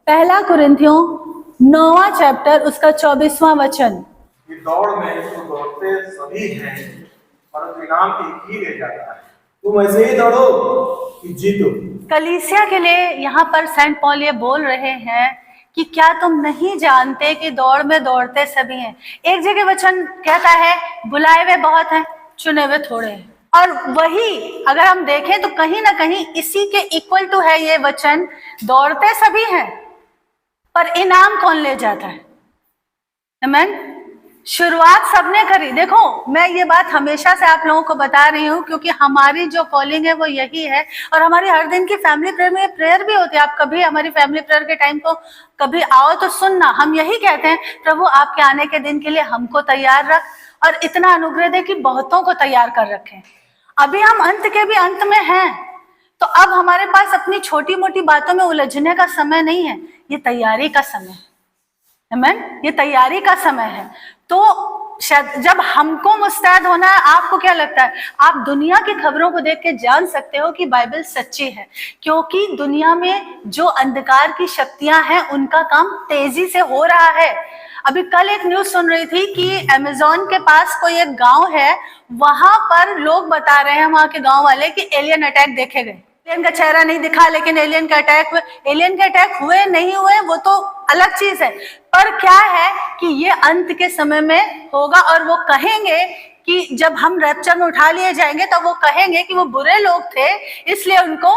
पहला कुरिन्थियों 9वां चैप्टर उसका 24वां वचन। कि दौड़ में तो दौड़ते सभी हैं परंतु इनाम एक ही ले जाता है। तुम ऐसे ही दौड़ो कि जीतो। कलीसिया के लिए यहाँ पर सेंट पॉल ये बोल रहे हैं कि क्या तुम नहीं जानते कि दौड़ में दौड़ते सभी हैं। एक जगह वचन कहता है बुलाए हुए बहुत हैं, चुने हुए थोड़े हैं। और वही अगर हम देखें तो कहीं ना कहीं इसी के इक्वल टू है ये वचन, दौड़ते सभी हैं पर इनाम कौन ले जाता है। आमीन। शुरुआत सबने करी। देखो मैं ये बात हमेशा से आप लोगों को बता रही हूँ क्योंकि हमारी जो कॉलिंग है वो यही है और हमारी हर दिन की फैमिली प्रेयर में प्रेयर भी होती है। आप कभी हमारी फैमिली प्रेयर के टाइम को कभी आओ तो सुनना। हम यही कहते हैं प्रभु आपके आने के दिन के लिए हमको तैयार रख और इतना अनुग्रह दे कि बहुतों को तैयार कर रखें। अभी हम अंत के भी अंत में हैं तो अब हमारे पास अपनी छोटी मोटी बातों में उलझने का समय नहीं है, ये तैयारी का समय है। आमीन। ये तैयारी का समय है। तो शायद जब हमको मुस्तैद होना है, आपको क्या लगता है आप दुनिया की खबरों को देख के जान सकते हो कि बाइबल सच्ची है, क्योंकि दुनिया में जो अंधकार की शक्तियां हैं उनका काम तेजी से हो रहा है। अभी कल एक न्यूज सुन रही थी कि अमेज़न के पास कोई एक गांव है, वहां पर लोग बता रहे हैं वहां के गांव वाले कि एलियन अटैक देखे गए। एलियन का चेहरा नहीं दिखा लेकिन एलियन के अटैक हुए नहीं हुए वो तो अलग चीज है, पर क्या है कि ये अंत के समय में होगा और वो कहेंगे कि जब हम रैप्चर में उठा लिए जाएंगे तो वो कहेंगे कि वो बुरे लोग थे इसलिए उनको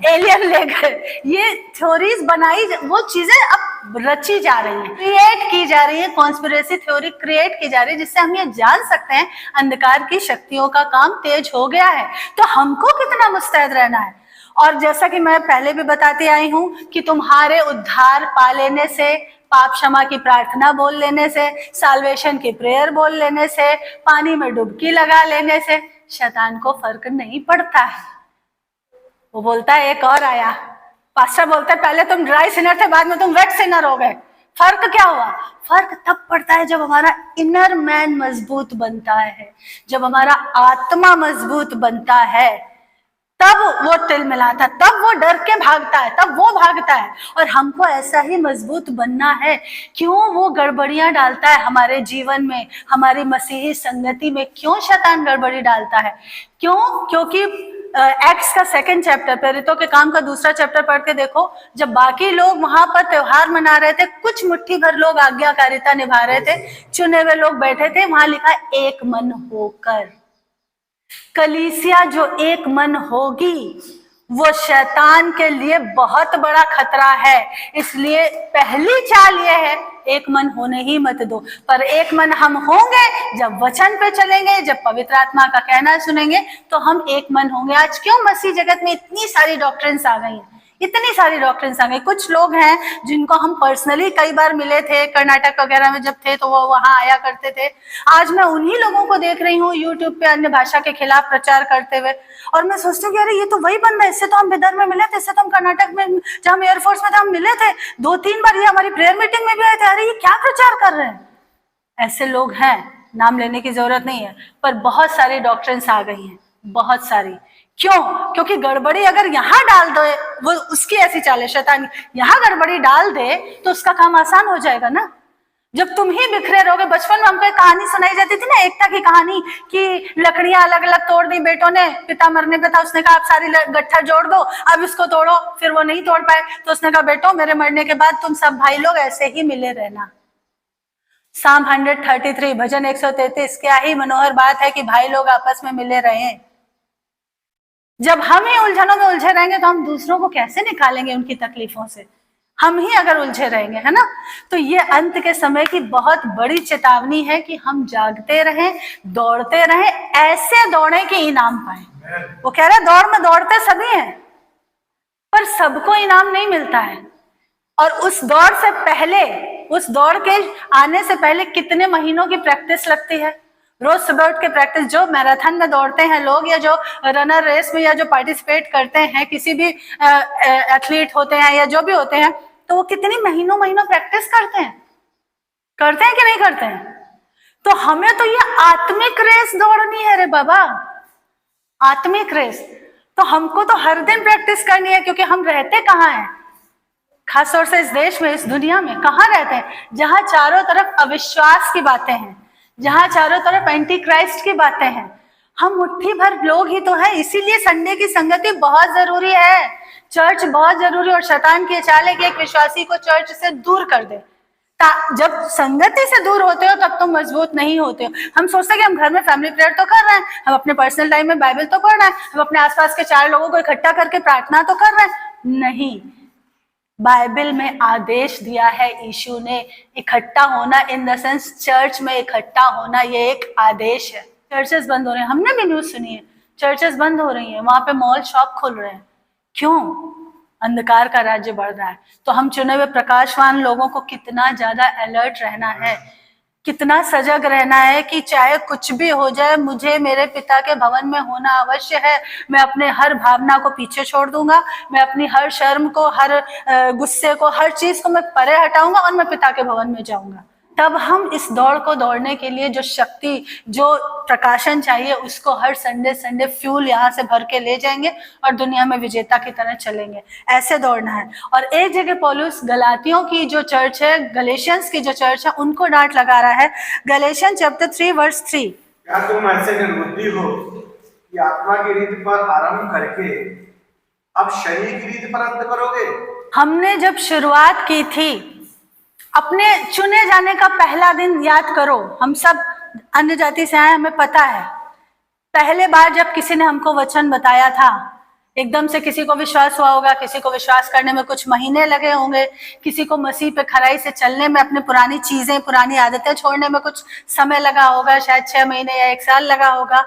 एलियन ले गए। ये थ्योरीज बनाई, वो चीजें अब रची जा रही है, क्रिएट की जा रही है, कॉन्स्पिरेसी थ्योरी क्रिएट की जा रही है जिससे हम ये जान सकते हैं अंधकार की शक्तियों का काम तेज हो गया है। तो हमको कितना मुस्तैद रहना है। और जैसा कि मैं पहले भी बताती आई हूं कि तुम्हारे उद्धार पा लेने से, पाप क्षमा की प्रार्थना बोल लेने से, साल्वेशन की प्रेयर बोल लेने से, पानी में डुबकी लगा लेने से शैतान को फर्क नहीं पड़ता है। वो बोलता है एक और आया, पास्टर बोलता है पहले तुम ड्राई सिनर थे बाद में तुम वेट सिनर हो गए। फर्क क्या हुआ? फर्क तब पड़ता है जब हमारा इनर मैन मजबूत बनता है, जब हमारा आत्मा मजबूत बनता है, तब वो तिल मिलाता है, तब वो डर के भागता है, तब वो भागता है। और हमको ऐसा ही मजबूत बनना है। क्यों वो गड़बड़ियां डालता है हमारे जीवन में, हमारी मसीही संगति में क्यों शैतान गड़बड़ी डालता है? क्यों? क्योंकि एक्ट्स का 2nd चैप्टर, प्रेरितों के काम का 2रा चैप्टर पढ़ के देखो, जब बाकी लोग वहां पर त्योहार मना रहे थे, कुछ मुट्ठी भर लोग आज्ञाकारिता निभा रहे थे, चुने हुए लोग बैठे थे, वहां लिखा एक मन होकर। कलीसिया जो एक मन होगी वो शैतान के लिए बहुत बड़ा खतरा है। इसलिए पहली चाल ये है एक मन होने ही मत दो। पर एक मन हम होंगे जब वचन पे चलेंगे, जब पवित्र आत्मा का कहना सुनेंगे तो हम एक मन होंगे। आज क्यों मसीह जगत में इतनी सारी डॉक्ट्रिन्स आ गई हैं, इतनी सारी डॉक्ट्रिन्स आ गई। कुछ लोग हैं जिनको हम पर्सनली कई बार मिले थे, कर्नाटक वगैरह में जब थे तो वो वहां आया करते थे। आज मैं उन्हीं लोगों को देख रही हूँ यूट्यूब पे अन्य भाषा के खिलाफ प्रचार करते हुए, और मैं सोचती हूँ कि अरे ये तो वही बंदा है, इससे तो हम बिदर में मिले थे, इससे तो हम कर्नाटक में जब हम एयरफोर्स में थे हम मिले थे, 2-3 बार ये हमारी प्रेयर मीटिंग में भी आए थे। अरे ये क्या प्रचार कर रहे हैं? ऐसे लोग हैं, नाम लेने की जरूरत नहीं है, पर बहुत सारी डॉक्ट्रिन्स आ गई हैं, बहुत सारी। क्यों? क्योंकि गड़बड़ी अगर यहाँ डाल दे, वो उसकी ऐसी चाल है शैतान, यहाँ गड़बड़ी डाल दे तो उसका काम आसान हो जाएगा ना। जब तुम ही बिखरे रहोगे, बचपन में हमको एक कहानी सुनाई जाती थी ना, एकता की कहानी, कि लकड़ियां अलग अलग तोड़ दी बेटों ने, पिता मरने पे था, उसने कहा आप सारी गट्ठा जोड़ दो, अब इसको तोड़ो। फिर वो नहीं तोड़ पाए तो उसने कहा बेटो मेरे मरने के बाद तुम सब भाई लोग ऐसे ही मिले रहना। साम 133 भजन 133, क्या ही मनोहर बात है कि भाई लोग आपस में मिले रहे। जब हम ही उलझनों में उलझे रहेंगे तो हम दूसरों को कैसे निकालेंगे उनकी तकलीफों से? हम ही अगर उलझे रहेंगे, है ना। तो ये अंत के समय की बहुत बड़ी चेतावनी है कि हम जागते रहें, दौड़ते रहें, ऐसे दौड़े कि इनाम पाए। वो कह रहे दौड़ में दौड़ते सभी हैं पर सबको इनाम नहीं मिलता है। और उस दौड़ से पहले, उस दौड़ के आने से पहले कितने महीनों की प्रैक्टिस लगती है। रोज सुबह उठ के प्रैक्टिस, जो मैराथन में दौड़ते हैं लोग या जो रनर रेस में या जो पार्टिसिपेट करते हैं, किसी भी एथलीट होते हैं या जो भी होते हैं, तो वो कितनी महीनों प्रैक्टिस करते हैं कि नहीं करते हैं? तो हमें तो ये आत्मिक रेस दौड़नी है रे बाबा, आत्मिक रेस। तो हमको तो हर दिन प्रैक्टिस करनी है, क्योंकि हम रहते कहाँ हैं? खासतौर से इस देश में, इस दुनिया में कहाँ रहते हैं जहां चारों तरफ अविश्वास की बातें हैं, जहां चारों तरफ एंटी क्राइस्ट की बातें हैं। हम मुट्ठी भर लोग ही तो हैं, इसीलिए संडे की संगति बहुत जरूरी है, चर्च बहुत जरूरी। और शैतान की चाल है कि एक विश्वासी को चर्च से दूर कर दे। जब संगति से दूर होते हो तब तुम मजबूत नहीं होते हो। हम सोचते हैं कि हम घर में फैमिली प्रेयर तो कर रहे हैं, हम अपने पर्सनल टाइम में बाइबल तो पढ़ रहे हैं, हम अपने आसपास के 4 लोगों को इकट्ठा करके प्रार्थना तो कर रहे हैं। नहीं, बाइबल में आदेश दिया है यीशु ने, इकट्ठा होना इन द सेंस चर्च में इकट्ठा होना, ये एक आदेश है। चर्चेस बंद हो रहे हैं, हमने भी न्यूज सुनी है, चर्चेस बंद हो रही हैं, वहां पे मॉल शॉप खुल रहे हैं। क्यों? अंधकार का राज्य बढ़ रहा है। तो हम चुने हुए प्रकाशवान लोगों को कितना ज्यादा अलर्ट रहना है, कितना सजग रहना है कि चाहे कुछ भी हो जाए, मुझे मेरे पिता के भवन में होना अवश्य है। मैं अपने हर भावना को पीछे छोड़ दूंगा, मैं अपनी हर शर्म को, हर गुस्से को, हर चीज को मैं परे हटाऊंगा और मैं पिता के भवन में जाऊंगा। तब हम इस दौड़ को दौड़ने के लिए जो शक्ति, जो प्रकाशन चाहिए, उसको हर संडे संडे फ्यूल यहाँ से भर के ले जाएंगे और दुनिया में विजेता की तरह चलेंगे। ऐसे दौड़ना है। और एक जगह पौलुस गलातियों की जो चर्च है, गलेशियंस की जो चर्च है, उनको डांट लगा रहा है। गलेशियन चैप्टर 3 वर्स 3, क्या तुम ऐसे निर्बुद्धि हो कि आत्मा की रीति पर आरंभ करके अब शरीर की रीति पर अंत करोगे? हमने जब शुरुआत की थी, अपने चुने जाने का पहला दिन याद करो। हम सब अन्य जाति से आए, हमें पता है पहले बार जब किसी ने हमको वचन बताया था, एकदम से किसी को विश्वास हुआ होगा, किसी को विश्वास करने में कुछ महीने लगे होंगे, किसी को मसीह पे खराई से चलने में, अपनी पुरानी चीजें, पुरानी आदतें छोड़ने में कुछ समय लगा होगा, शायद 6 महीने या 1 साल लगा होगा।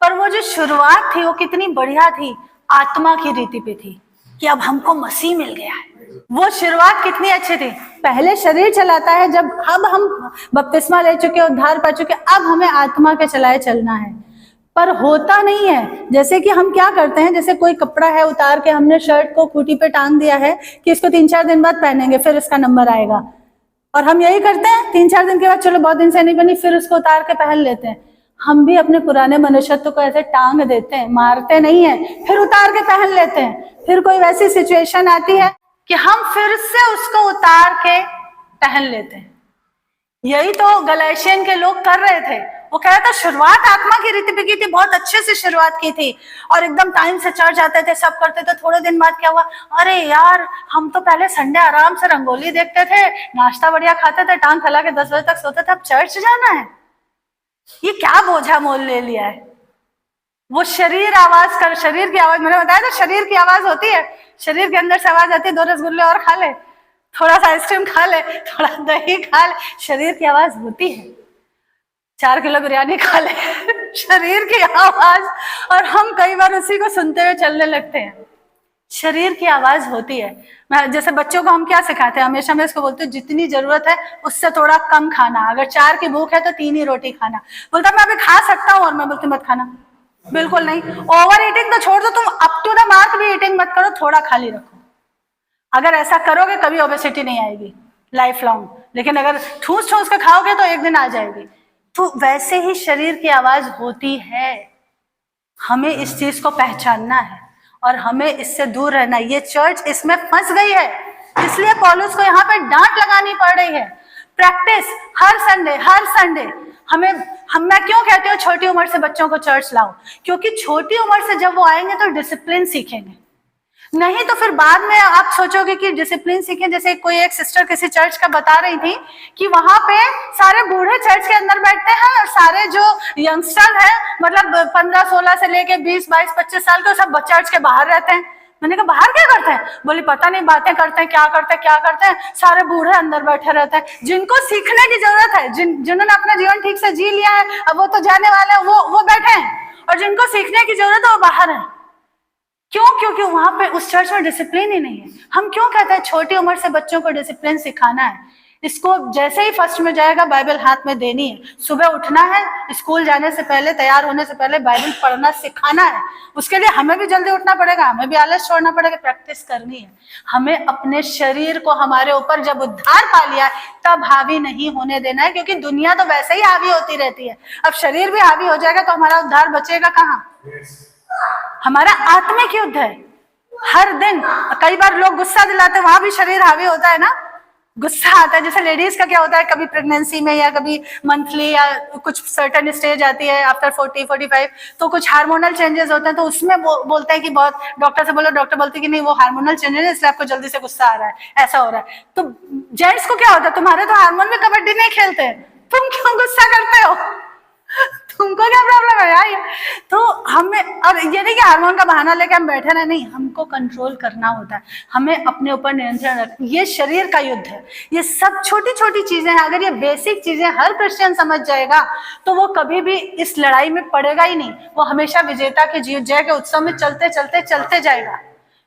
पर वो जो शुरुआत थी वो कितनी बढ़िया थी, आत्मा की रीति पे थी कि अब हमको मसीह मिल गया है। वो शुरुआत कितनी अच्छी थी। पहले शरीर चलाता है, जब अब हम बपतिस्मा ले चुके, उद्धार पा चुके, अब हमें आत्मा के चलाए चलना है। पर होता नहीं है। जैसे कि हम क्या करते हैं, जैसे कोई कपड़ा है, उतार के हमने शर्ट को खूंटी पे टांग दिया है कि इसको 3-4 दिन बाद पहनेंगे, फिर इसका नंबर आएगा। और हम यही करते हैं, 3-4 दिन के बाद चलो बहुत दिन से नहीं बनी, फिर उसको उतार के पहन लेते हैं। हम भी अपने पुराने मनुष्यत्व को ऐसे टांग देते हैं, मारते नहीं है, फिर उतार के पहन लेते हैं। फिर कोई वैसी सिचुएशन आती है कि हम फिर से उसको उतार के पहन लेते हैं। यही तो गलातियन के लोग कर रहे थे। वो कह रहा था शुरुआत आत्मा की रीति पे की थी, बहुत अच्छे से शुरुआत की थी और एकदम टाइम से चर्च जाते थे, सब करते थे। थोड़े दिन बाद क्या हुआ, अरे यार हम तो पहले संडे आराम से रंगोली देखते थे, नाश्ता बढ़िया खाते थे, टांग फैला के 10 बजे तक सोते थे, अब चर्च जाना है, ये क्या बोझा मोल ले लिया है। वो शरीर की आवाज, मैंने बताया था शरीर की आवाज होती है, शरीर के अंदर से आवाज आती है, 2 रसगुल्ले और खा ले, थोड़ा सा आइसक्रीम खा ले, थोड़ा दही खा ले, शरीर की आवाज होती है। 4 किलो बिरयानी खा ले, शरीर की आवाज। और हम कई बार उसी को सुनते हुए चलने लगते हैं। शरीर की आवाज होती है। मैं जैसे बच्चों को हम क्या सिखाते हैं, हमेशा मैं इसको बोलती हूँ जितनी जरूरत है उससे थोड़ा कम खाना। अगर 4 की भूख है तो 3 ही रोटी खाना। बोलता मैं अभी खा सकता हूँ, और मैं बोलती मत खाना, बिल्कुल नहीं। ओवर ईटिंग तो छोड़ दो, तुम अप टू द मार्क भी ईटिंग मत करो, थोड़ा खाली रखो। अगर ऐसा करोगे कभी ओबेसिटी नहीं आएगी लाइफ लॉन्ग, लेकिन अगर ठूस ठूस के खाओगे तो एक दिन आ जाएगी। तो वैसे ही शरीर की आवाज होती है। हमें इस चीज को पहचानना है और हमें इससे दूर रहना है। ये चर्च इसमें फंस गई है, इसलिए पौलुस को यहाँ पे डांट लगानी पड़ रही है। प्रैक्टिस हर संडे मैं क्यों कहती हूँ छोटी उम्र से बच्चों को चर्च लाओ, क्योंकि छोटी उम्र से जब वो आएंगे तो डिसिप्लिन सीखेंगे। नहीं तो फिर बाद में आप सोचोगे कि डिसिप्लिन सीखें। जैसे कोई एक सिस्टर किसी चर्च का बता रही थी कि वहां पे सारे बूढ़े चर्च के अंदर बैठते हैं और सारे जो यंगस्टर हैं, मतलब 15-16 से लेके 20-22-25 साल के, सब चर्च के बाहर रहते हैं। मैंने कहा बाहर क्या करते हैं? बोली पता नहीं, बातें करते हैं, क्या करते हैं, सारे बूढ़े अंदर बैठे रहते हैं। जिनको सीखने की जरूरत है, जिन्होंने अपना जीवन ठीक से जी लिया है, अब वो तो जाने वाले हैं, वो बैठे हैं, और जिनको सीखने की जरूरत है वो बाहर है। क्यों? क्योंकि वहां पे उस चर्च में डिसिप्लिन ही नहीं है। हम क्यों कहते हैं छोटी उम्र से बच्चों को डिसिप्लिन सिखाना है? इसको जैसे ही फर्स्ट में जाएगा बाइबल हाथ में देनी है, सुबह उठना है, स्कूल जाने से पहले, तैयार होने से पहले बाइबल पढ़ना सिखाना है। उसके लिए हमें भी जल्दी उठना पड़ेगा, हमें भी आलस छोड़ना पड़ेगा, प्रैक्टिस करनी है। हमें अपने शरीर को हमारे ऊपर जब उद्धार पा लिया है तब हावी नहीं होने देना है, क्योंकि दुनिया तो वैसे ही हावी होती रहती है। अब शरीर भी हावी हो जाएगा तो हमारा उद्धार बचेगा कहाँ? हमारा आत्मिक युद्ध है। हर दिन कई बार लोग गुस्सा दिलाते हैं, वहां भी शरीर हावी होता है ना, गुस्सा आता है। जैसे लेडीज का क्या होता है, कभी प्रेगनेंसी में या कभी मंथली या कुछ सर्टेन स्टेज आती है आफ्टर 40-45, तो कुछ हार्मोनल चेंजेस होते हैं, तो उसमें बोलते हैं कि बहुत, डॉक्टर से बोलो, डॉक्टर बोलते हैं कि नहीं वो हार्मोनल चेंजेस है इसलिए आपको जल्दी से गुस्सा आ रहा है, ऐसा हो रहा है। तो जेंट्स को क्या होता है, तुम्हारे तो हार्मोन में कबड्डी नहीं खेलते, तुम क्यों गुस्सा करते हो, तुमको क्या प्रॉब्लम है यार। तो हमें, और ये नहीं कि हार्मोन का बहाना लेके हम बैठे रहे, नहीं, हमको कंट्रोल करना होता है, हमें अपने ऊपर नियंत्रण रखना। ये शरीर का युद्ध है, ये सब छोटी छोटी चीजें हैं। अगर ये बेसिक चीजें हर क्रिश्चियन समझ जाएगा तो वो कभी भी इस लड़ाई में पड़ेगा ही नहीं, वो हमेशा विजेता के जय के उत्सव में चलते चलते चलते जाएगा,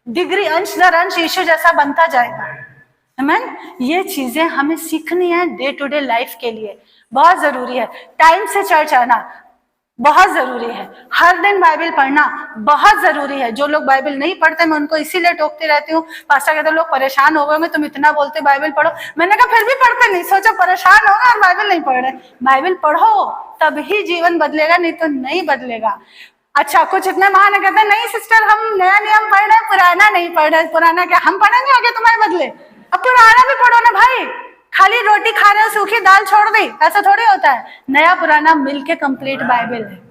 डिग्री अंश दर अंश यीशु जैसा बनता जाएगा। आमीन। ये चीजें हमें सीखनी है डे टू डे लाइफ के लिए, बहुत जरूरी है। टाइम से चर्च आना बहुत जरूरी है, हर दिन बाइबल पढ़ना बहुत जरूरी है। जो लोग बाइबल नहीं पढ़ते, मैं उनको इसीलिए टोकती रहती हूँ, पास्टर कहते लोग परेशान हो गए, तुम इतना बोलते बाइबल पढ़ो। मैंने कहा फिर भी पढ़ते नहीं, सोचा परेशान होगा और बाइबल नहीं पढ़ रहे। बाइबल पढ़ो तभी जीवन बदलेगा, नहीं तो नहीं बदलेगा। अच्छा, कुछ इतने महान कहते हैं नहीं सिस्टर हम नया नियम पढ़ रहे हैं, पुराना नहीं पढ़ रहे। पुराना क्या हम पढ़ेंगे आगे तुम्हारे बदले, अब पुराना भी पढ़ो ना भाई, खाली रोटी खा रहे हो सूखी दाल छोड़ दी, ऐसा थोड़ी होता है। नया पुराना मिलके कंप्लीट बाइबल है।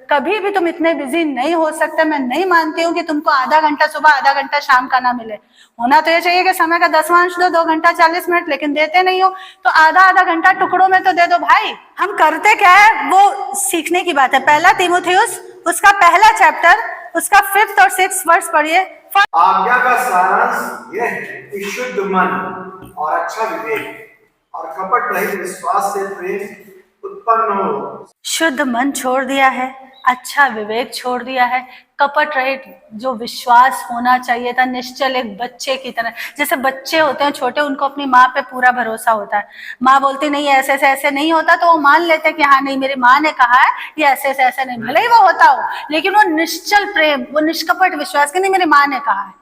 कभी भी तुम इतने बिजी नहीं हो सकते। मैं नहीं मानती हूँ कि तुमको आधा घंटा सुबह आधा घंटा शाम का ना मिले। होना तो ये चाहिए कि समय का 10वांश दो, 2 घंटा 40 मिनट, लेकिन देते नहीं हो तो आधा आधा घंटा टुकड़ों में तो दे दो भाई। हम करते क्या है वो सीखने की बात है। पहला तीमुथियुस उसका पहला चैप्टर उसका 5th और 6th वर्ष पढ़िए। आज्ञा का सारांश यह है कि शुद्ध मन और अच्छा विवेक और कपट रहित विश्वास से प्रेम उत्पन्न हो। शुद्ध मन छोड़ दिया है, अच्छा विवेक छोड़ दिया है, कपट रहित जो विश्वास होना चाहिए था, निश्चल एक बच्चे की तरह। जैसे बच्चे होते हैं छोटे, उनको अपनी माँ पे पूरा भरोसा होता है। माँ बोलती नहीं ऐसे ऐसे ऐसे नहीं होता, तो वो मान लेते हैं कि हाँ नहीं मेरी माँ ने कहा है ये ऐसे ऐसे ऐसे नहीं, भले ही वो होता हो, लेकिन वो निश्चल प्रेम, वो निष्कपट विश्वास कि नहीं मेरी माँ ने कहा है।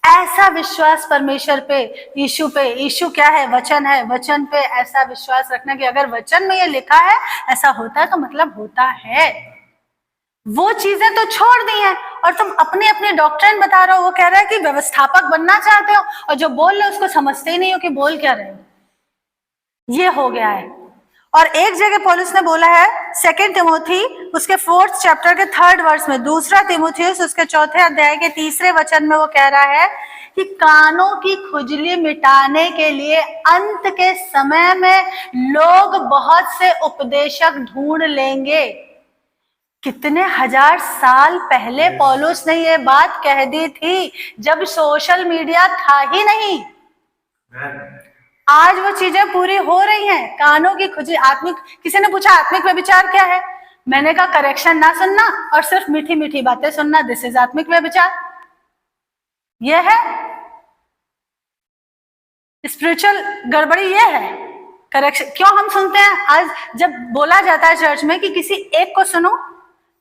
ऐसा विश्वास परमेश्वर पे, यीशु पे, यीशु क्या है, वचन है, वचन पे ऐसा विश्वास रखना कि अगर वचन में ये लिखा है ऐसा होता है तो मतलब होता है। वो चीजें तो छोड़ दी हैं और तुम अपने अपने डॉक्ट्रिन बता रहे हो। वो कह रहा है कि व्यवस्थापक बनना चाहते हो और जो बोल रहे हो उसको समझते ही नहीं हो कि बोल क्या रहे हो। ये हो गया है। और एक जगह पौलुस ने बोला है 2 तिमोथी उसके 4th चैप्टर के 3rd वर्ष में, 2 तीमुथियुस उसके 4थे अध्याय के 3रे वचन में वो कह रहा है कि कानों की खुजली मिटाने के लिए अंत के समय में लोग बहुत से उपदेशक ढूंढ लेंगे। कितने हजार साल पहले पौलुस ने ये बात कह दी थी, जब सोशल मीडिया था ही नहीं। आज वो चीजें पूरी हो रही हैं। कानों की खुजली, आत्मिक, किसी ने पूछा आत्मिक व्यभिचार क्या है, मैंने कहा करेक्शन ना सुनना और सिर्फ मीठी मीठी बातें सुनना, दिस इज आत्मिक व्यभिचार। ये है स्पिरिचुअल गड़बड़ी, ये है करेक्शन। क्यों हम सुनते हैं, आज जब बोला जाता है चर्च में कि किसी एक को सुनो,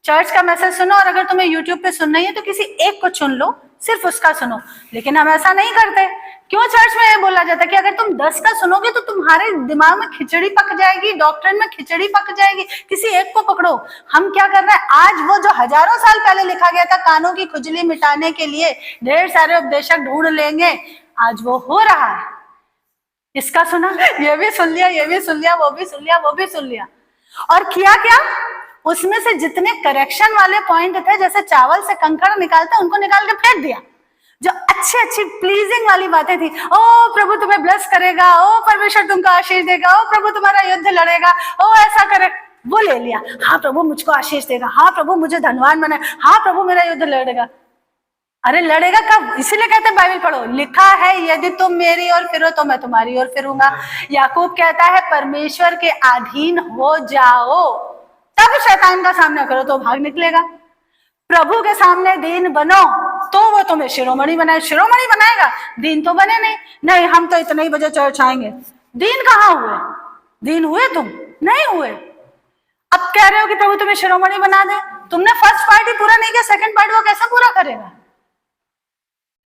चर्च का मैसेज सुनो, और अगर तुम्हें यूट्यूब पे सुनना ही है तो किसी एक को चुन लो, सिर्फ उसका सुनो। लेकिन हम ऐसा नहीं करते। क्यों चर्च में ये बोला जाता है कि अगर तुम 10 का सुनोगे तो तुम्हारे दिमाग में खिचड़ी पक जाएगी, डॉक्ट्रिन में खिचड़ी पक जाएगी, किसी एक को पकड़ो। हम क्या कर रहे हैं, आज वो जो हजारों साल पहले लिखा गया था कानों की खुजली मिटाने के लिए ढेर सारे उपदेशक ढूंढ लेंगे, आज वो हो रहा है। इसका सुना, ये भी सुन लिया, ये भी सुन लिया, वो भी सुन लिया, वो भी सुन लिया, और किया क्या, उसमें से जितने करेक्शन वाले पॉइंट थे, जैसे चावल से कंकड़ निकालते उनको निकाल के फेंक दिया। जो अच्छी अच्छी प्लीजिंग वाली बातें थी, ओ प्रभु तुम्हें ब्लेस करेगा, ओ परमेश्वर तुमको आशीष देगा, ओ प्रभु तुम्हारा युद्ध लड़ेगा, ओ ऐसा करे, वो ले लिया। हाँ प्रभु मुझको आशीष देगा, हाँ प्रभु मुझे धनवान बनाए, हाँ प्रभु मेरा युद्ध लड़ेगा। अरे लड़ेगा कब, इसीलिए कहते हैं बाइबल पढ़ो, लिखा है यदि तुम मेरी ओर फिरो तो मैं तुम्हारी ओर फिरूंगा। याकूब कहता है परमेश्वर के अधीन हो जाओ, तब शैतान का सामना करो तो भाग निकलेगा। प्रभु के सामने दीन बनो तो वो तुम्हें शिरोमणि बनाए। शिरोमणि बनाएगा, दीन तो बने नहीं। नहीं हम तो इतने ही बजे चर्च आएंगे, दीन कहाँ हुए, दीन हुए तुम नहीं हुए। अब कह रहे हो कि प्रभु तुम्हें शिरोमणि बना दे, तुमने फर्स्ट पार्ट ही पूरा नहीं किया, सेकंड पार्ट वो कैसे पूरा करेगा।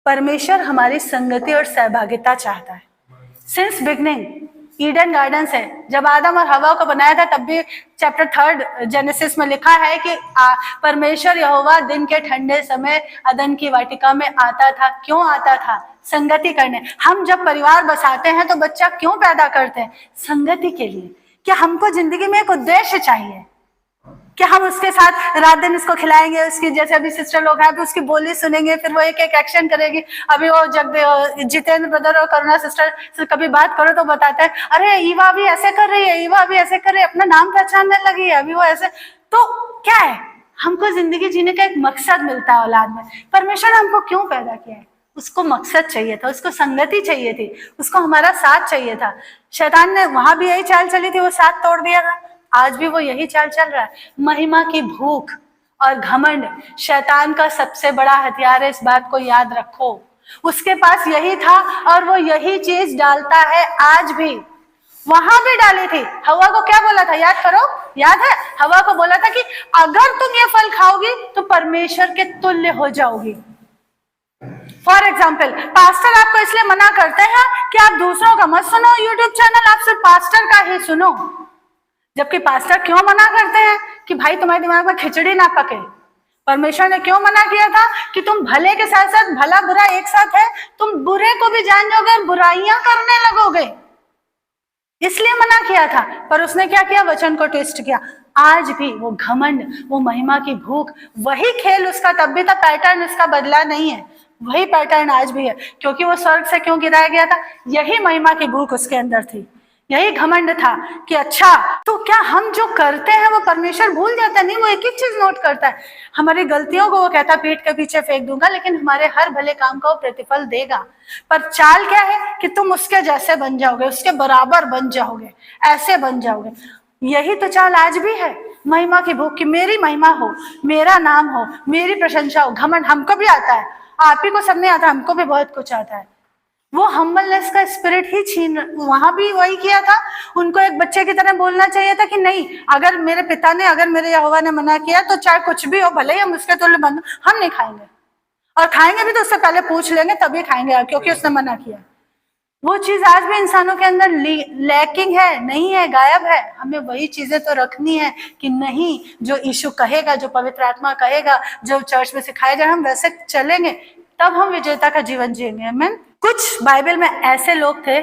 परमेश्वर हमारी संगति और सहभागिता चाहता है। सिंस बिगनिंग ईडन गार्डन से जब आदम और हवा को बनाया था, तब भी चैप्टर 3 जेनेसिस में लिखा है कि परमेश्वर यहोवा दिन के ठंडे समय अदन की वाटिका में आता था। क्यों आता था? संगति करने। हम जब परिवार बसाते हैं तो बच्चा क्यों पैदा करते हैं? संगति के लिए। क्या हमको जिंदगी में एक उद्देश्य चाहिए? क्या हम उसके साथ रात दिन उसको खिलाएंगे, उसकी जैसे अभी सिस्टर लोग हैं, अभी उसकी बोली सुनेंगे, फिर वो एक एक एक्शन करेगी। अभी वो जितेंद्र ब्रदर और करुणा सिस्टर से कभी बात करो तो बताते हैं, अरे ईवा भी ऐसे कर रही है, ईवा भी ऐसे कर रही है, अपना नाम पहचानने लगी है, अभी वो ऐसे। तो क्या है, हमको जिंदगी जीने का एक मकसद मिलता है औलाद में। परमेश्वर ने हमको क्यों पैदा किया है? उसको मकसद चाहिए था, उसको संगति चाहिए थी, उसको हमारा साथ चाहिए था। शैतान ने वहां भी यही चाल चली थी, वो साथ तोड़ दिया था। आज भी वो यही चाल चल रहा है। महिमा की भूख और घमंड शैतान का सबसे बड़ा हथियार है, इस बात को याद रखो। उसके पास यही था और वो यही चीज डालता है आज भी। वहां भी डाली थी। हवा को क्या बोला था, याद करो, याद है? हवा को बोला था कि अगर तुम ये फल खाओगी तो परमेश्वर के तुल्य हो जाओगी। फॉर एग्जाम्पल, पास्टर आपको इसलिए मना करते हैं कि आप दूसरों का मत सुनो यूट्यूब चैनल, आप सिर्फ पास्टर का ही सुनो। जबकि पास्टर क्यों मना करते हैं कि भाई तुम्हारे दिमाग में खिचड़ी ना पके? परमेश्वर ने क्यों मना किया था कि तुम भले के साथ साथ भला बुरा एक साथ है, तुम बुरे को भी जान जाओगे और बुराइयां करने लगोगे, इसलिए मना किया था। पर उसने क्या किया? वचन को ट्विस्ट किया। आज भी वो घमंड, वो महिमा की भूख, वही खेल उसका तब भी था, पैटर्न उसका बदला नहीं है, वही पैटर्न आज भी है। क्योंकि वो स्वर्ग से क्यों गिराया गया था? यही महिमा की भूख उसके अंदर थी, यही घमंड था कि अच्छा तो क्या हम जो करते हैं वो परमेश्वर भूल जाता है? नहीं, वो एक एक चीज नोट करता है। हमारी गलतियों को वो कहता है पीठ के पीछे फेंक दूंगा, लेकिन हमारे हर भले काम का वो प्रतिफल देगा। पर चाल क्या है कि तुम उसके जैसे बन जाओगे, उसके बराबर बन जाओगे, ऐसे बन जाओगे। यही तो चाल आज भी है, महिमा की भूख की मेरी महिमा हो, मेरा नाम हो, मेरी प्रशंसा हो। घमंड हमको भी आता है, आप ही को सब नहीं आता, हमको भी बहुत कुछ आता है। वो हम्बलनेस का स्पिरिट ही छीन, वहां भी वही किया था। उनको एक बच्चे की तरह बोलना चाहिए था कि नहीं, अगर मेरे पिता ने, अगर मेरे यहोवा ने मना किया तो चाहे कुछ भी हो, भले ही हम उसके तुल्य बन, हम नहीं खाएंगे, और खाएंगे भी तो उससे पहले पूछ लेंगे तभी खाएंगे, क्योंकि उसने मना किया। वो चीज आज भी इंसानों के अंदर लैकिंग है, नहीं है, गायब है। हमें वही चीजें तो रखनी है कि नहीं, जो यीशु कहेगा, जो पवित्र आत्मा कहेगा, जो चर्च में सिखाया जाए, हम वैसे चलेंगे, तब हम विजेता का जीवन जिएंगे। आमीन। कुछ बाइबल में ऐसे लोग थे,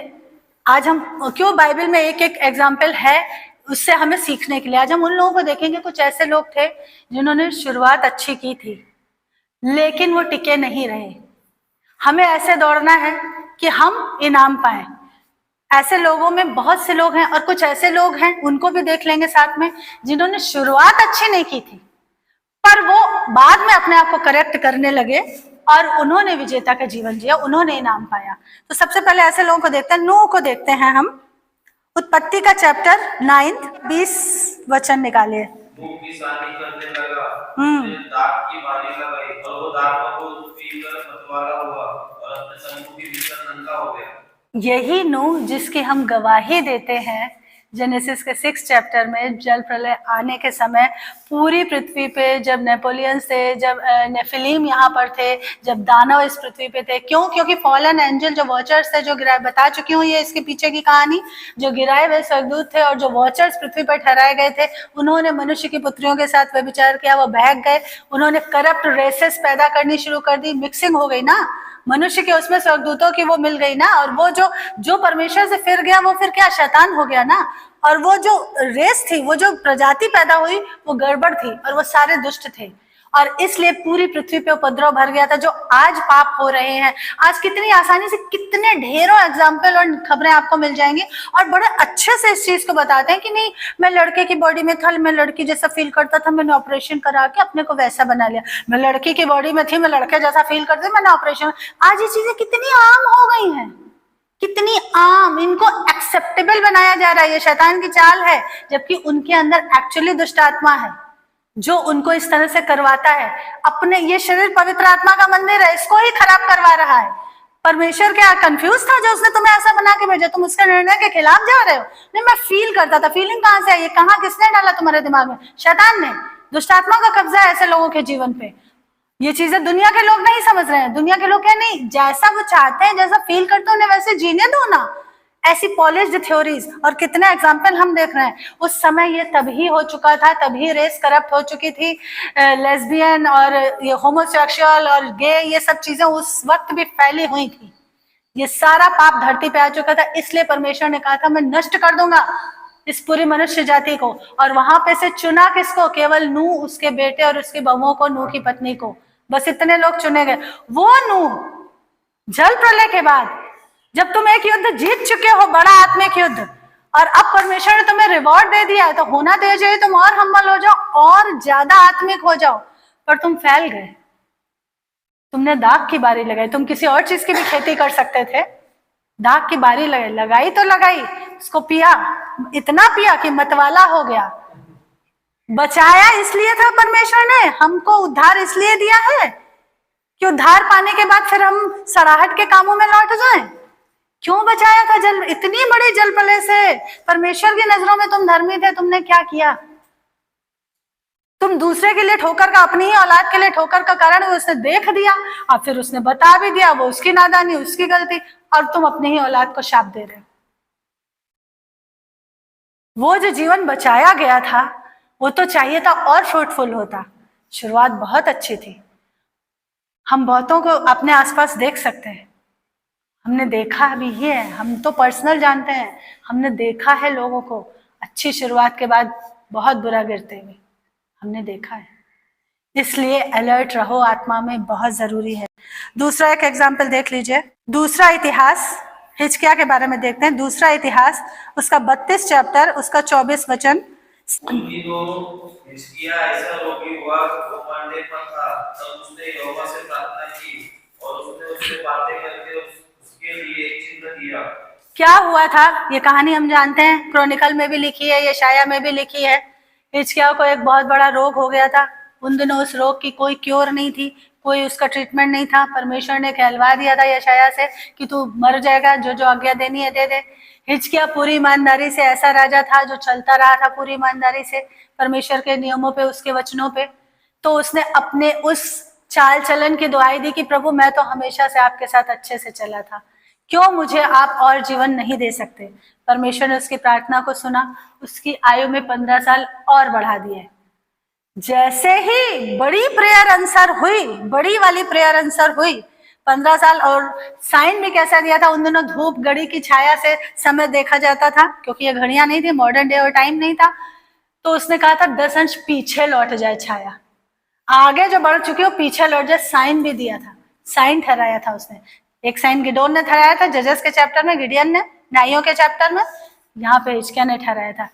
आज हम क्यों बाइबल में एक एक एग्जाम्पल है उससे हमें सीखने के लिए, आज हम उन लोगों को देखेंगे। कुछ ऐसे लोग थे जिन्होंने शुरुआत अच्छी की थी लेकिन वो टिके नहीं रहे। हमें ऐसे दौड़ना है कि हम इनाम पाए। ऐसे लोगों में बहुत से लोग हैं, और कुछ ऐसे लोग हैं, उनको भी देख लेंगे साथ में, जिन्होंने शुरुआत अच्छी नहीं की थी पर वो बाद में अपने आप को करेक्ट करने लगे और उन्होंने विजेता का जीवन जिया, उन्होंने इनाम पाया। तो सबसे पहले ऐसे लोगों को देखते हैं, नूह को देखते हैं हम। उत्पत्ति का चैप्टर 9 20 वचन निकालिए। नूह किसानी करने लगा, उसने दाख की बारी लगाई और वो दाखों को पीकर मतवाला हुआ और अपने समूह के भीतर नंगा हो गया। यही नूह जिसकी हम गवाही देते हैं जेनेसिस के 6 चैप्टर में, जल प्रलय आने के समय पूरी पृथ्वी पे, जब नेपोलियन थे, जब नेफिलीम यहाँ पर थे, जब दानव इस पृथ्वी पे थे। क्यों? क्योंकि फॉलन एंजल जो वॉचर्स थे, जो गिराए, बता चुकी हूँ ये इसके पीछे की कहानी, जो गिराए हुए स्वर्गदूत थे और जो वॉचर्स पृथ्वी पर ठहराए गए थे, उन्होंने मनुष्य की पुत्रियों के साथ व्यभिचार किया, वो बहक गए, उन्होंने करप्ट रेसेस पैदा करनी शुरू कर दी, मिक्सिंग हो गई ना मनुष्य के, उसमें स्वर्गदूतों की वो मिल गई ना, और वो जो परमेश्वर से फिर गया वो फिर क्या शैतान हो गया ना। और वो जो रेस थी, वो जो प्रजाति पैदा हुई, वो गड़बड़ थी और वो सारे दुष्ट थे, और इसलिए पूरी पृथ्वी पे उपद्रव भर गया था। जो आज पाप हो रहे हैं, आज कितनी आसानी से, कितने ढेरों एग्जाम्पल और खबरें आपको मिल जाएंगी, और बड़े अच्छे से इस चीज को बताते हैं कि नहीं, मैं लड़के की बॉडी में था, मैं लड़की जैसा फील करता था, मैंने ऑपरेशन करा के अपने को वैसा बना लिया। मैं लड़की की बॉडी में थी, मैं लड़के जैसा फील करती थी, मैंने ऑपरेशन। आज ये चीजें कितनी आम हो गई हैं, कितनी आम, इनको एक्सेप्टेबल बनाया जा रहा है। ये शैतान की चाल है, जबकि उनके अंदर एक्चुअली दुष्ट आत्मा है जो उनको इस तरह से करवाता है। अपने, ये शरीर पवित्र आत्मा का मंदिर है, इसको ही खराब करवा रहा है। परमेश्वर क्या कंफ्यूज था जो उसने तुम्हें ऐसा बना के भेजा? तुम उसके निर्णय के खिलाफ जा रहे हो। नहीं, मैं फील करता था। फीलिंग कहां से आई? ये कहां, किसने डाला तुम्हारे दिमाग में? शैतान ने। दुष्ट आत्मा का कब्जा है ऐसे लोगों के जीवन पे। ये चीजें दुनिया के लोग नहीं समझ रहे हैं। दुनिया के लोग क्या, नहीं, जैसा वो चाहते हैं, जैसा फील करते हैं, उन्हें वैसे जीने दो ना। ऐसी पॉलिश्ड थ्योरीज और कितने एग्जाम्पल हम देख रहे हैं। उस समय ये तभी हो चुका था, तभी रेस करप्ट हो चुकी थी, लेस्बियन और ये होमोसेक्सुअल और गे ये सब चीजें उस वक्त भी फैली हुई थी। ये सारा पाप धरती पे आ चुका था, इसलिए परमेश्वर ने कहा था मैं नष्ट कर दूंगा इस पूरी मनुष्य जाति को। और वहां पे से चुना किसको? केवल नूह, उसके बेटे और उसकी बहुओं को, नूह की पत्नी को, बस इतने लोग चुने गए। वो नूह जल प्रलय के बाद जब तुम एक युद्ध जीत चुके हो, बड़ा आत्मिक युद्ध, और अब परमेश्वर ने तुम्हें रिवॉर्ड दे दिया है, तो होना दे चाहिए तुम और हम्बल हो जाओ और ज्यादा आत्मिक हो जाओ, पर तुम फैल गए। तुमने दाख की बारी लगाई। तुम किसी और चीज की भी खेती कर सकते थे, दाख की बारी लगाई तो लगाई, उसको पिया, इतना पिया कि मतवाला हो गया। बचाया इसलिए था परमेश्वर ने, हमको उद्धार इसलिए दिया है कि उद्धार पाने के बाद फिर हम सड़ाहट के कामों में लौट जाएं। क्यों बचाया था? जल, इतनी बड़ी जल प्रलय से परमेश्वर की नजरों में तुम धर्मी थे, तुमने क्या किया? तुम दूसरे के लिए ठोकर का, अपनी ही औलाद के लिए ठोकर का कारण उसने देख दिया और फिर उसने बता भी दिया, वो उसकी नादानी, उसकी गलती, और तुम अपनी ही औलाद को शाप दे रहे हो। वो जो जीवन बचाया गया था वो तो चाहिए था और फ्रूटफुल होता। शुरुआत बहुत अच्छी थी। हम बहुतों को अपने आसपास देख सकते हैं, हमने देखा भी है, हम तो पर्सनल जानते हैं, हमने देखा है लोगों को अच्छी शुरुआत के बाद बहुत बुरा गिरते हुए, हमने देखा है। इसलिए अलर्ट रहो, आत्मा में बहुत जरूरी है। दूसरा एक एग्जाम्पल देख लीजिए, दूसरा इतिहास, हिजकिय्याह के बारे में देखते हैं। दूसरा इतिहास उसका 32 चैप्टर उसका 24 वचन। हिजकिय्याह ऐसा रोगी हुआ, वो मरने पर था, तब उसने यहोवा से प्रार्थना की और उसने उससे बातें करके उसके लिए एक चिन्ह दिया। क्या हुआ था ये कहानी हम जानते हैं, क्रॉनिकल में भी लिखी है, यशाया में भी लिखी है। हिजकिय्याह को एक बहुत बड़ा रोग हो गया था। उन दिनों उस रोग की कोई क्योर नहीं थी, कोई उसका ट्रीटमेंट नहीं था। परमेश्वर ने कहलवा दिया था यशाया से कि तू मर जाएगा, जो जो आज्ञा देनी है दे दे। हिजकिय्याह पूरी ईमानदारी से, ऐसा राजा था जो चलता रहा था पूरी ईमानदारी से परमेश्वर के नियमों पे, उसके वचनों पे, तो उसने अपने उस चाल चलन की दुआई दी कि प्रभु मैं तो हमेशा से आपके साथ अच्छे से चला था, क्यों मुझे आप और जीवन नहीं दे सकते? परमेश्वर ने उसकी प्रार्थना को सुना, उसकी आयु में 15 साल और बढ़ा दिए। जैसे ही बड़ी प्रेयर आंसर हुई, बड़ी वाली प्रेयर आंसर हुई, 15 साल। और साइन भी कैसा दिया था? उन दिनों धूप घड़ी की छाया से समय देखा जाता था, क्योंकि ये घड़ियां नहीं थी, मॉडर्न डे और टाइम नहीं था। तो उसने कहा था 10 अंश पीछे लौट जाए छाया, आगे जो बढ़ चुकी हो पीछे लौट जाए। साइन भी दिया था, साइन ठहराया था उसने। एक साइन गिडोन ने ठहराया था जजेस के चैप्टर में, गिडियन ने न्यायों के चैप्टर में, यहाँ पे हिजकिय्याह ने ठहराया था।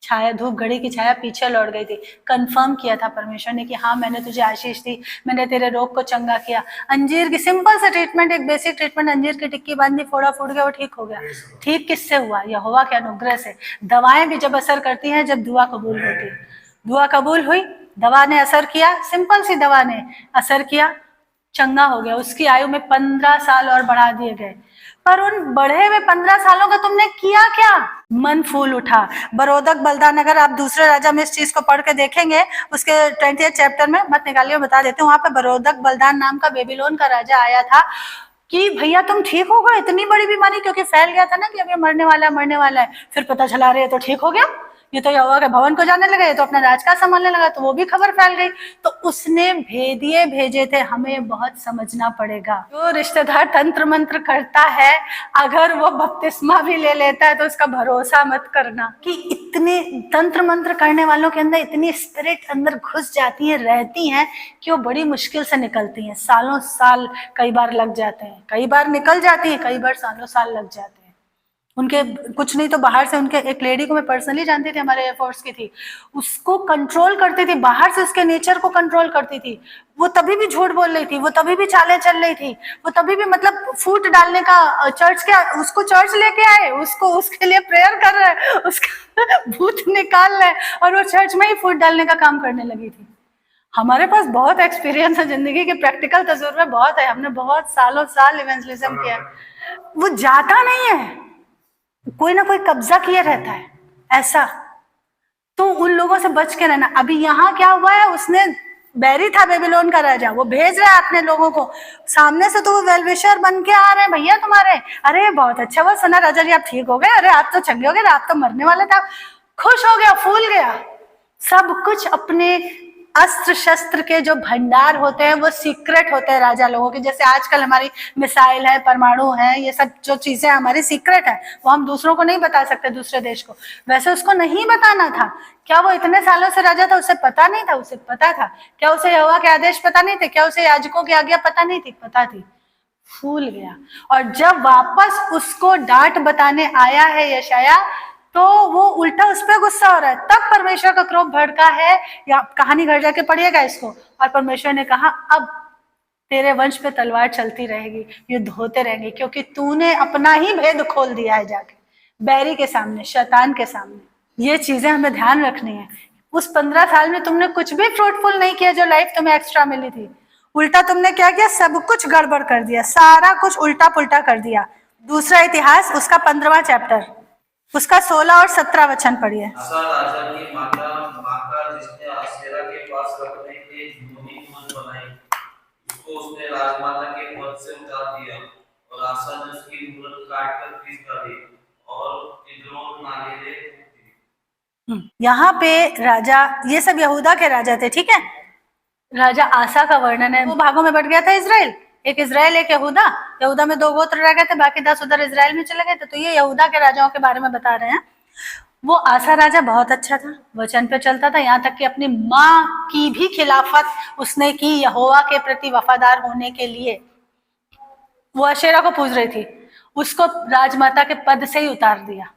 छाया, धूप घड़ी की छाया पीछे लौट गई थी। कंफर्म किया था परमेश्वर ने कि हाँ मैंने तुझे आशीष दी, मैंने तेरे रोग को चंगा किया। अंजीर की सिंपल सा ट्रीटमेंट, एक बेसिक ट्रीटमेंट, अंजीर की टिक्की बांधी, फोड़ा फूट गया, वो ठीक हो गया। ठीक किससे हुआ? यहोवा के अनुग्रह से। दवाएं भी जब असर करती हैं जब दुआ कबूल होती है। दुआ कबूल हुई, दवा ने असर किया, सिंपल सी दवा ने असर किया, चंगा हो गया। उसकी आयु में 15 साल और बढ़ा दिए गए। पर उन बढ़े हुए 15 सालों का तुमने किया क्या? मन फूल उठा। बरोदक बलदान, अगर आप दूसरे राजा में इस चीज को पढ़ के देखेंगे, उसके 20 चैप्टर में, मत निकालिए बता देते हूँ, वहां पे बरोदक बलदान नाम का बेबीलोन का राजा आया था कि भैया तुम ठीक हो गए, इतनी बड़ी बीमारी, क्योंकि फैल गया था ना कि अब ये मरने वाला है, मरने वाला है। फिर पता चला रहे तो ठीक हो गया, ये तो यहोवा के भवन को जाने लगा, ये तो अपना राजकाज संभालने लगा, तो वो भी खबर फैल गई। तो उसने भेदिए भेजे थे। हमें बहुत समझना पड़ेगा, जो रिश्तेदार तंत्र मंत्र करता है, अगर वो बपतिस्मा भी ले लेता है तो उसका भरोसा मत करना कि इतने तंत्र मंत्र करने वालों के अंदर इतनी स्पिरिट अंदर घुस जाती है, रहती हैं, कि वो बड़ी मुश्किल से निकलती हैं। सालों साल कई बार लग जाते हैं, कई बार निकल जाती है, कई बार सालों साल लग जाते हैं। उनके कुछ नहीं तो बाहर से, उनके एक लेडी को मैं पर्सनली जानती थी, हमारे एयरफोर्स की थी, उसको कंट्रोल करती थी, बाहर से उसके नेचर को कंट्रोल करती थी। वो तभी भी झूठ बोल रही थी, वो तभी भी चालें चल रही थी, वो तभी भी मतलब फूट डालने का, चर्च के, उसको चर्च लेके आए, उसको उसके लिए प्रेयर कर रहे हैं, उसका भूत निकाल रहे, और वो चर्च में ही फूट डालने का काम करने लगी थी। हमारे पास बहुत एक्सपीरियंस है, जिंदगी के प्रैक्टिकल तजुर्बे बहुत है, हमने बहुत सालों साल इवेंजलिज्म किया। वो जाता नहीं है, कोई ना कोई कब्जा किए रहता है ऐसा। तो उन लोगों से बच के रहना। अभी यहाँ क्या हुआ है, उसने बैरी था बेबीलोन का राजा, वो भेज रहा है अपने लोगों को, सामने से तो वो वेलविशर बन के आ रहे हैं भैया तुम्हारे, अरे बहुत अच्छा हुआ सुना राजा जी आप ठीक हो गए, अरे आप तो चंगे हो गए, आप तो मरने वाले थे, खुश हो गया, फूल गया। सब कुछ अपने अस्त्र शस्त्र के जो भंडार होते हैं वो सीक्रेट होते हैं राजा लोगों के, जैसे आजकल हमारी मिसाइल है, परमाणु है, ये सब जो चीजें हमारी सीक्रेट है वो हम दूसरों को नहीं बता सकते, दूसरे देश को, वैसे उसको नहीं बताना था। क्या वो इतने सालों से राजा था, उसे पता नहीं था? उसे पता था। क्या उसे यहोवा के आदेश पता नहीं थे? क्या उसे याजकों की आज्ञा पता नहीं थी? पता थी। फूल गया, और जब वापस उसको डांट बताने आया है यशाया, तो वो उल्टा उस पर गुस्सा हो रहा है। तब परमेश्वर का क्रोध भड़का है, या कहानी घर जाके पढ़िएगा इसको, और परमेश्वर ने कहा अब तेरे वंश पे तलवार चलती रहेगी, युद्ध होते रहेंगे, क्योंकि तूने अपना ही भेद खोल दिया है जाके बैरी के सामने, शैतान के सामने। ये चीजें हमें ध्यान रखनी है। उस 15 साल में तुमने कुछ भी फ्रूटफुल नहीं किया जो लाइफ तुम्हें एक्स्ट्रा मिली थी, उल्टा तुमने क्या किया, सब कुछ गड़बड़ कर दिया, सारा कुछ उल्टा पुल्टा कर दिया। दूसरा इतिहास उसका 15वां चैप्टर, उसका 16 और 17 वचन पढ़िए। आसा राजा की माता माका, जिसने आसेरा के पास रखने के झूठी मूर्त बनाई, उसको उसने राजमाता के पद से उतार दिया, और आसा ने उसकी मूर्त काटकर पीस डाली और किद्रोन नाले में फूंक दी। यहाँ पे राजा, ये सब यहूदा के राजा थे, ठीक है। राजा आसा का वर्णन है, वो भागों में बट गया था इजराइल, एक इजराइल एक यहूदा, यहूदा में 2 गोत्र रह गए थे, बाकी 10 उधर इजराइल में चले गए थे। तो ये यहूदा के राजाओं के बारे में बता रहे हैं। वो आसा राजा बहुत अच्छा था, वचन पे चलता था, यहाँ तक कि अपनी माँ की भी खिलाफत उसने की यहोवा के प्रति वफादार होने के लिए। वो अशेरा को पूज रही थी, उसको राजमाता के पद से ही उतार दिया,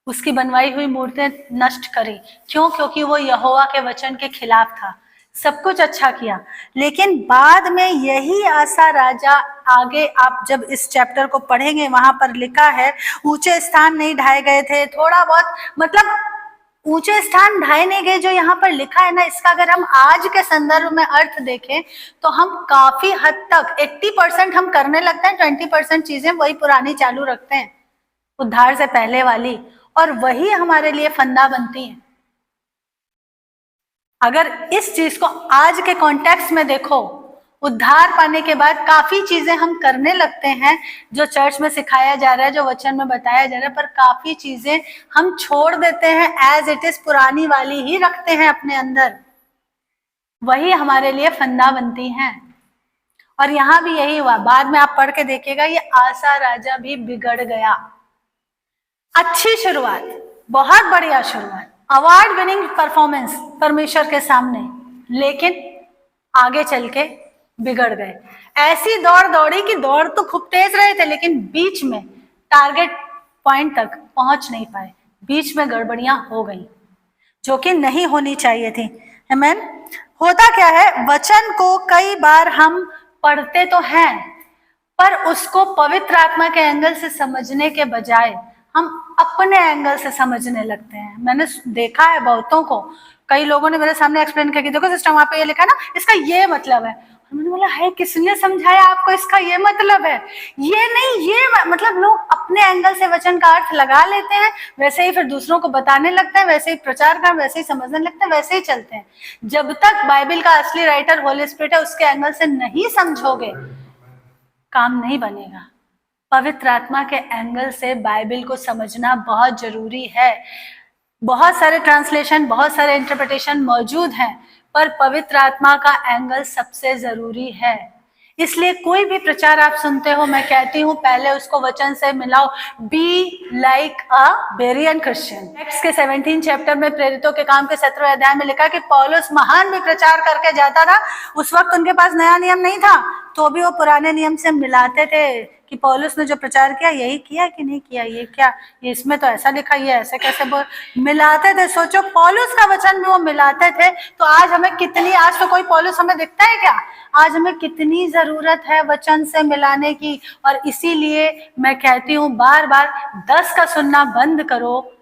उसकी बनवाई हुई मूर्तें नष्ट करी। क्यों? क्योंकि वो यहोवा के वचन के खिलाफ था। सब कुछ अच्छा किया, लेकिन बाद में यही आसा राजा, आगे आप जब इस चैप्टर को पढ़ेंगे वहां पर लिखा है ऊंचे स्थान नहीं ढाए गए थे, थोड़ा बहुत, मतलब ऊंचे स्थान ढाए नहीं गए जो यहाँ पर लिखा है ना, इसका अगर हम आज के संदर्भ में अर्थ देखें तो हम काफी हद तक 80% हम करने लगते हैं, 20% चीजें वही पुरानी चालू रखते हैं, उद्धार से पहले वाली, और वही हमारे लिए फंदा बनती है। अगर इस चीज को आज के कॉन्टेक्स्ट में देखो, उद्धार पाने के बाद काफी चीजें हम करने लगते हैं जो चर्च में सिखाया जा रहा है, जो वचन में बताया जा रहा है, पर काफी चीजें हम छोड़ देते हैं, एज इट इज पुरानी वाली ही रखते हैं अपने अंदर, वही हमारे लिए फंदा बनती हैं। और यहाँ भी यही हुआ, बाद में आप पढ़ के देखिएगा, ये आसा राजा भी बिगड़ गया। अच्छी शुरुआत, बहुत बढ़िया शुरुआत, अवार्ड विनिंग परफॉर्मेंस परमेश्वर के सामने, लेकिन आगे चल के बिगड़ गए। ऐसी दौड़ दौड़ी कि दौड़ तो खूब तेज रहे थे, लेकिन बीच में टारगेट पॉइंट तक पहुंच नहीं पाए, बीच में गड़बड़ियां हो गई जो कि नहीं होनी चाहिए थी। आमीन। होता क्या है, वचन को कई बार हम पढ़ते तो हैं, पर उसको पवित्र आत्मा के एंगल से समझने के बजाय हम अपने एंगल से समझने लगते हैं। मैंने देखा है बहुतों को, कई लोगों ने मेरे सामने एक्सप्लेन किया कि देखो सिस्टर वहां पे ये लिखा है ना, इसका ये मतलब है। मैंने बोला है किसने समझाया आपको इसका ये मतलब है? ये नहीं, ये मतलब लोग अपने एंगल से वचन का अर्थ लगा लेते हैं, वैसे ही फिर दूसरों को बताने लगते हैं, वैसे ही प्रचार कर, वैसे ही समझने लगते हैं, वैसे ही चलते हैं। जब तक बाइबल का असली राइटर होली स्पिरिट है, उसके एंगल से नहीं समझोगे, काम नहीं बनेगा। पवित्र आत्मा के एंगल से बाइबल को समझना बहुत जरूरी है। बहुत सारे ट्रांसलेशन, बहुत सारे इंटरप्रिटेशन मौजूद हैं, पर पवित्र आत्मा का एंगल सबसे जरूरी है। इसलिए कोई भी प्रचार आप सुनते हो, मैं कहती हूँ पहले उसको वचन से मिलाओ। Be like a Berean Christian. Acts के 17 चैप्टर में प्रेरितों के काम के 17वें अध्याय में लिखा कि पौलुस महान भी प्रचार करके जाता था। उस वक्त उनके पास नया नियम नहीं था, तो भी वो पुराने नियम से मिलाते थे कि पौलुस ने जो प्रचार किया यही किया कि नहीं किया, ये क्या, ये इसमें तो ऐसा लिखा, ये ऐसे कैसे बोल, मिलाते थे। सोचो पौलुस का वचन भी वो मिलाते थे, तो आज हमें कितनी, आज तो कोई पौलुस हमें दिखता है क्या? आज हमें कितनी जरूरत है वचन से मिलाने की। और इसीलिए मैं कहती हूँ बार बार, 10 का सुनना बंद करो,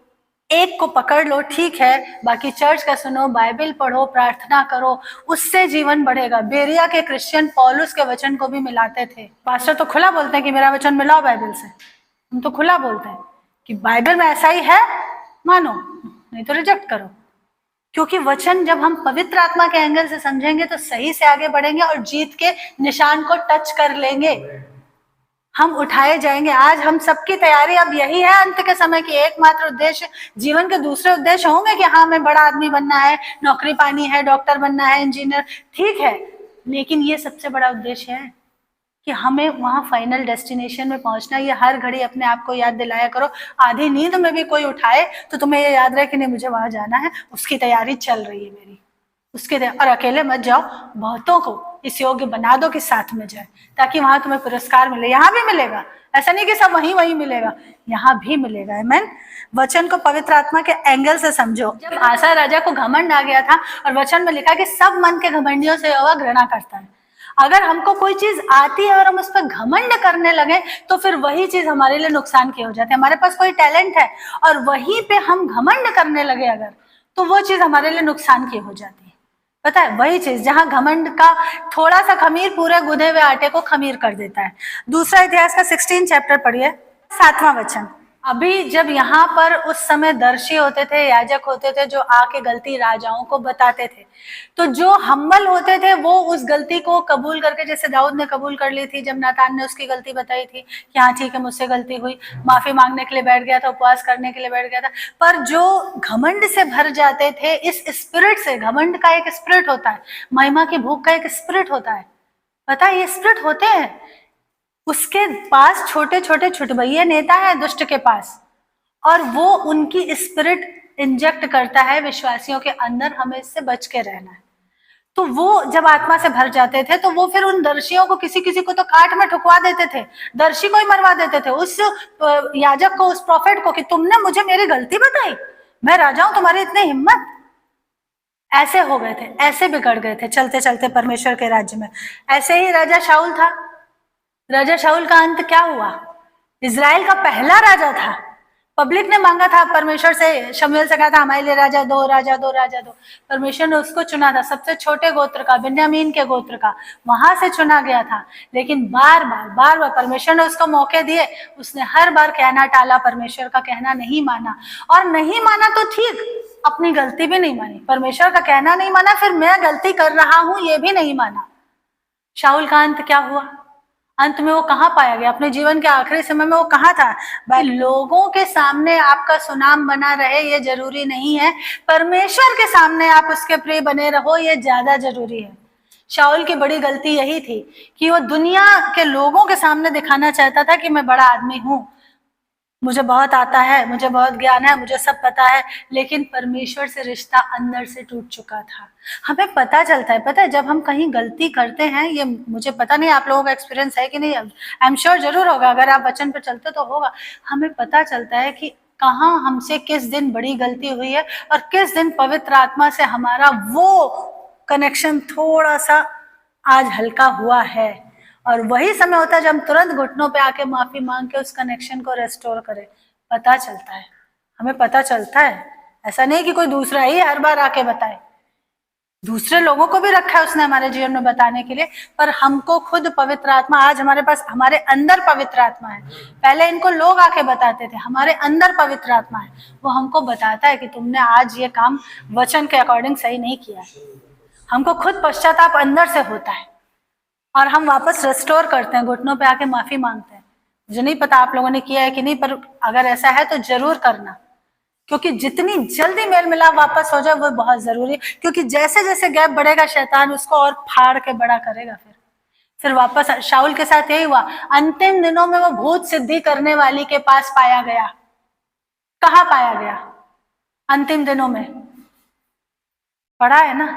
एक को पकड़ लो, ठीक है, बाकी चर्च का सुनो, बाइबल पढ़ो, प्रार्थना करो, उससे जीवन बढ़ेगा। बेरिया के क्रिश्चियन पौलुस के वचन को भी मिलाते थे। पास्टर तो खुला बोलते हैं कि मेरा वचन मिलाओ बाइबल से, हम तो खुला बोलते हैं कि बाइबल में ऐसा ही है, मानो, नहीं तो रिजेक्ट करो। क्योंकि वचन जब हम पवित्र आत्मा के एंगल से समझेंगे तो सही से आगे बढ़ेंगे और जीत के निशान को टच कर लेंगे, हम उठाए जाएंगे। आज हम सबकी तैयारी अब यही है अंत के समय की एकमात्र उद्देश्य। जीवन के दूसरे उद्देश्य होंगे कि हाँ हमें बड़ा आदमी बनना है, नौकरी पानी है, डॉक्टर बनना है, इंजीनियर, ठीक है, लेकिन ये सबसे बड़ा उद्देश्य है कि हमें वहां फाइनल डेस्टिनेशन में पहुंचना। ये हर घड़ी अपने आप को याद दिलाया करो। आधी नींद में भी कोई उठाए तो तुम्हें ये याद रहे कि नहीं मुझे वहां जाना है, उसकी तैयारी चल रही है मेरी, उसके और अकेले मत जाओ, बहुतों को इस योग्य बना दो कि साथ में जाए, ताकि वहां तुम्हें पुरस्कार मिले। यहाँ भी मिलेगा, ऐसा नहीं कि सब वहीं मिलेगा, यहाँ भी मिलेगा। आमीन। वचन को पवित्र आत्मा के एंगल से समझो। जब आसा राजा को घमंड आ गया था और वचन में लिखा कि सब मन के घमंडियों से यहोवा घृणा करता है। अगर हमको कोई चीज आती है और हम उस पर घमंड करने लगे तो फिर वही चीज हमारे लिए नुकसान की हो जाती है। हमारे पास कोई टैलेंट है और वहीं पे हम घमंड करने लगे अगर, तो वो चीज हमारे लिए नुकसान की हो जाती है। पता है, वही चीज जहां घमंड का थोड़ा सा खमीर पूरे गुदे हुए आटे को खमीर कर देता है। दूसरा इतिहास का 16 चैप्टर पढ़िए, 7वां वचन। अभी जब यहाँ पर उस समय दर्शी होते थे, याजक होते थे, जो आके गलती राजाओं को बताते थे, तो जो हम्बल होते थे वो उस गलती को कबूल करके, जैसे दाऊद ने कबूल कर ली थी जब नातान ने उसकी गलती बताई थी कि हाँ ठीक है मुझसे गलती हुई, माफी मांगने के लिए बैठ गया था, उपवास करने के लिए बैठ गया था। पर जो घमंड से भर जाते थे, इस स्पिरिट से, घमंड का एक स्पिरिट होता है, महिमा की भूख का एक स्पिरिट होता है, पता है ये स्पिरिट होते हैं, उसके पास छोटे छोटे छुटभैये नेता है दुष्ट के पास, और वो उनकी स्पिरिट इंजेक्ट करता है विश्वासियों के अंदर, हमें इससे बच के रहना है। तो वो जब आत्मा से भर जाते थे तो वो फिर उन दर्शियों को, किसी किसी को तो काट में ठुकवा देते थे, दर्शी को ही मरवा देते थे, उस याजक को, उस प्रॉफिट को, कि तुमने मुझे मेरी गलती बताई, मैं राजा हूं, तुम्हारी इतनी हिम्मत। ऐसे हो गए थे, ऐसे बिगड़ गए थे चलते चलते परमेश्वर के राज्य में। ऐसे ही राजा शाऊल था। राजा शाऊल का अंत क्या हुआ? इजराइल का पहला राजा था। पब्लिक ने मांगा था परमेश्वर से, शमूएल से कहा था हमारे लिए राजा दो, राजा दो, राजा दो। परमेश्वर ने उसको चुना था, सबसे छोटे गोत्र का, बिन्यामीन के गोत्र का, वहां से चुना गया था। लेकिन बार बार परमेश्वर ने उसको मौके दिए, उसने हर बार कहना टाला, परमेश्वर का कहना नहीं माना। और नहीं माना तो ठीक, अपनी गलती भी नहीं मानी, परमेश्वर का कहना नहीं माना, फिर मैं गलती कर रहा हूं ये भी नहीं माना। शाऊल का अंत क्या हुआ? अंत में वो कहाँ पाया गया? अपने जीवन के आखिरी समय में वो कहाँ था? भाई, लोगों के सामने आपका सुनाम बना रहे ये जरूरी नहीं है, परमेश्वर के सामने आप उसके प्रिय बने रहो ये ज्यादा जरूरी है। शाऊल की बड़ी गलती यही थी कि वो दुनिया के लोगों के सामने दिखाना चाहता था कि मैं बड़ा आदमी हूं, मुझे बहुत आता है, मुझे बहुत ज्ञान है, मुझे सब पता है, लेकिन परमेश्वर से रिश्ता अंदर से टूट चुका था। हमें पता चलता है, पता है, जब हम कहीं गलती करते हैं, ये मुझे पता नहीं आप लोगों का एक्सपीरियंस है कि नहीं, आई एम श्योर जरूर होगा, अगर आप वचन पर चलते तो होगा। हमें पता चलता है कि कहाँ हमसे किस दिन बड़ी गलती हुई है और किस दिन पवित्र आत्मा से हमारा वो कनेक्शन थोड़ा सा आज हल्का हुआ है। और वही समय होता है जब हम तुरंत घुटनों पे आके माफी मांग के उस कनेक्शन को रेस्टोर करें। पता चलता है, हमें पता चलता है। ऐसा नहीं कि कोई दूसरा ही हर बार आके बताए, दूसरे लोगों को भी रखा है उसने हमारे जीवन में बताने के लिए, पर हमको खुद पवित्र आत्मा, आज हमारे पास, हमारे अंदर पवित्र आत्मा है। पहले इनको लोग आके बताते थे, हमारे अंदर पवित्र आत्मा है, वो हमको बताता है कि तुमने आज ये काम वचन के अकॉर्डिंग सही नहीं किया। हमको खुद पश्चाताप अंदर से होता है और हम वापस रेस्टोर करते हैं, घुटनों पे आके माफी मांगते हैं। मुझे नहीं पता आप लोगों ने किया है कि नहीं, पर अगर ऐसा है तो जरूर करना, क्योंकि जितनी जल्दी मेल मिलाप वापस हो जाए वो बहुत जरूरी है। क्योंकि जैसे जैसे गैप बढ़ेगा शैतान उसको और फाड़ के बड़ा करेगा। फिर वापस शाऊल के साथ यही हुआ। अंतिम दिनों में वो भूत सिद्धि करने वाली के पास पाया गया। कहाँ पाया गया? अंतिम दिनों में पढ़ा है ना।